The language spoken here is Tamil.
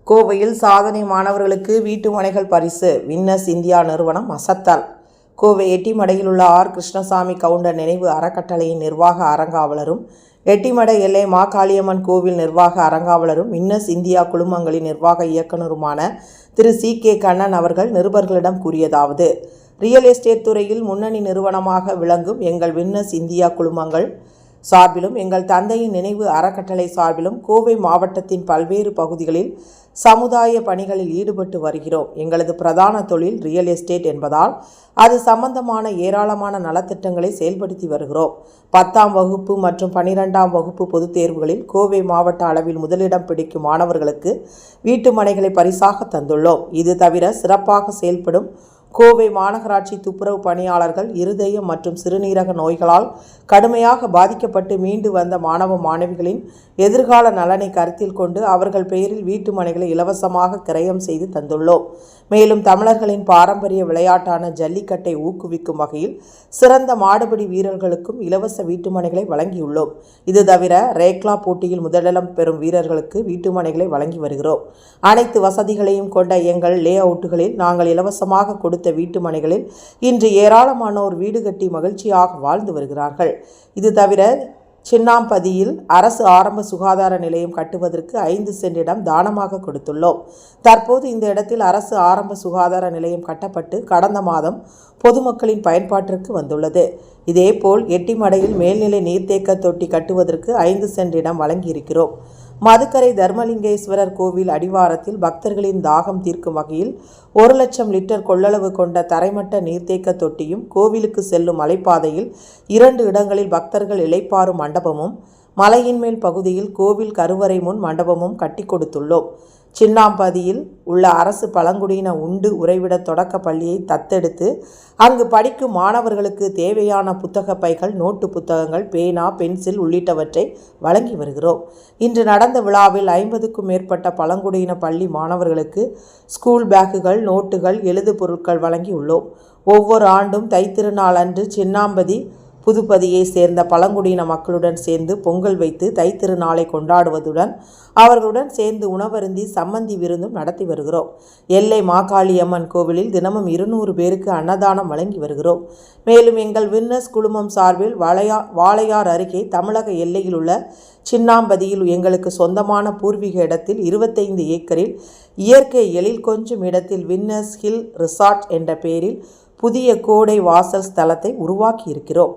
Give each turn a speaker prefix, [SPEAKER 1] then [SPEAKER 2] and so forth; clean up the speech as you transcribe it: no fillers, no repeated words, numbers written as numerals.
[SPEAKER 1] கோவையில் சாதனை மாணவர்களுக்கு வீட்டு மனைகள் பரிசு. வின்னர்ஸ் இந்தியா நிறுவனம் அசத்தல். கோவை எட்டிமடையில் உள்ள ஆர். கிருஷ்ணசாமி கவுண்டர் நினைவு அறக்கட்டளையின் நிர்வாக அறங்காவலரும், எட்டிமடை எல்லை மாகாளியம்மன் கோவில் நிர்வாக அறங்காவலரும், வின்னர்ஸ் இந்தியா குழுமங்களின் நிர்வாக இயக்குநருமான திரு சி. கண்ணன் அவர்கள் நிருபர்களிடம் கூறியதாவது: ரியல் எஸ்டேட் துறையில் முன்னணி நிறுவனமாக விளங்கும் எங்கள் வின்னர்ஸ் இந்தியா குழுமங்கள் சார்பிலும், எங்கள் தந்தையின் நினைவு அறக்கட்டளை சார்பிலும் கோவை மாவட்டத்தின் பல்வேறு பகுதிகளில் சமுதாய பணிகளில் ஈடுபட்டு வருகிறோம். எங்களது பிரதான தொழில் ரியல் எஸ்டேட் என்பதால் அது சம்பந்தமான ஏராளமான நலத்திட்டங்களை செயல்படுத்தி வருகிறோம். 10ஆம் வகுப்பு மற்றும் 12ஆம் வகுப்பு பொதுத் தேர்வுகளில் கோவை மாவட்ட அளவில் முதலிடம் பிடிக்கும் மாணவர்களுக்கு வீட்டு மனைகளை பரிசாக தந்துள்ளோம். இது தவிர சிறப்பாக செயல்படும் கோவை மாநகராட்சி துப்புரவு பணியாளர்கள் இருதயம் மற்றும் சிறுநீரக நோய்களால் கடுமையாக பாதிக்கப்பட்டு மீண்டு வந்த மாணவ மாணவிகளின் எதிர்கால நலனை கருத்தில் கொண்டு அவர்கள் பெயரில் வீட்டு மனைகளை இலவசமாக கிரயம் செய்து தந்துள்ளோம். மேலும் தமிழர்களின் பாரம்பரிய விளையாட்டான ஜல்லிக்கட்டை ஊக்குவிக்கும் வகையில் சிறந்த மாடுபிடி வீரர்களுக்கும் இலவச வீட்டு மனைகளை வழங்கியுள்ளோம். இது தவிர ரேக்லா போட்டியில் முதலிடம் பெறும் வீரர்களுக்கு வீட்டு மனைகளை வழங்கி வருகிறோம். அனைத்து வசதிகளையும் கொண்ட எங்கள் லே அவுட்டுகளில் நாங்கள் இலவசமாக கொடுத்த வீட்டு மனைகளில் இன்று ஏராளமானோர் வீடு கட்டி மகிழ்ச்சியாக வாழ்ந்து வருகிறார்கள். இது தவிர சின்னாம்பதியில் அரசு ஆரம்ப சுகாதார நிலையம் கட்டுவதற்கு 5 சென்ட் இடம் தானமாக கொடுத்துள்ளோம். தற்போது இந்த இடத்தில் அரசு ஆரம்ப சுகாதார நிலையம் கட்டப்பட்டு கடந்த மாதம் பொதுமக்களின் பயன்பாட்டிற்கு வந்துள்ளது. இதேபோல் எட்டிமடையில் மேல்நிலை நீர்த்தேக்க தொட்டி கட்டுவதற்கு 5 சென்ட் இடம் வழங்கியிருக்கிறோம். மதுக்கரை தர்மலிங்கேஸ்வரர் கோவில் அடிவாரத்தில் பக்தர்களின் தாகம் தீர்க்கும் வகையில் 1 லட்சம் லிட்டர் கொள்ளளவு கொண்ட தரைமட்ட நீர்த்தேக்க தொட்டியும், கோவிலுக்கு செல்லும் மலைப்பாதையில் 2 இடங்களில் பக்தர்கள் இளைப்பாறும் மண்டபமும், மலையின் மேல் பகுதியில் கோவில் கருவறை முன் மண்டபமும் கட்டி கொடுத்துள்ளோம். சின்னாம்பதியில் உள்ள அரசு பழங்குடியின உண்டு உறைவிட தொடக்க பள்ளியை தத்தெடுத்து அங்கு படிக்கும் மாணவர்களுக்கு தேவையான புத்தக பைகள், நோட்டு புத்தகங்கள், பேனா, பென்சில் உள்ளிட்டவற்றை வழங்கி வருகிறோம். இன்று நடந்த விழாவில் 50க்கும் மேற்பட்ட பழங்குடியின பள்ளி மாணவர்களுக்கு ஸ்கூல் பேக்குகள், நோட்டுகள், எழுது பொருட்கள் வழங்கி உள்ளோம். ஒவ்வொரு ஆண்டும் தைத்திருநாள் அன்று சின்னாம்பதி புதுப்பதியை சேர்ந்த பழங்குடியின மக்களுடன் சேர்ந்து பொங்கல் வைத்து தைத்திருநாளை கொண்டாடுவதுடன் அவர்களுடன் சேர்ந்து உணவருந்தி சம்மந்தி விருந்தும் நடத்தி வருகிறோம். எல்லை மாகாளியம்மன் கோவிலில் தினமும் 200 பேருக்கு அன்னதானம் வழங்கி வருகிறோம். மேலும் எங்கள் வின்னர்ஸ் குழுமம் சார்பில் வாளையார் அருகே தமிழக எல்லையில் உள்ள சின்னாம்பதியில் எங்களுக்கு சொந்தமான பூர்வீக இடத்தில் 25 ஏக்கரில் இயற்கை எழில் கொஞ்சும் இடத்தில் வின்னர்ஸ் ஹில் ரிசார்ட் என்ற பெயரில் புதிய கோடை வாசல் ஸ்தலத்தை உருவாக்கி இருக்கிறோம்.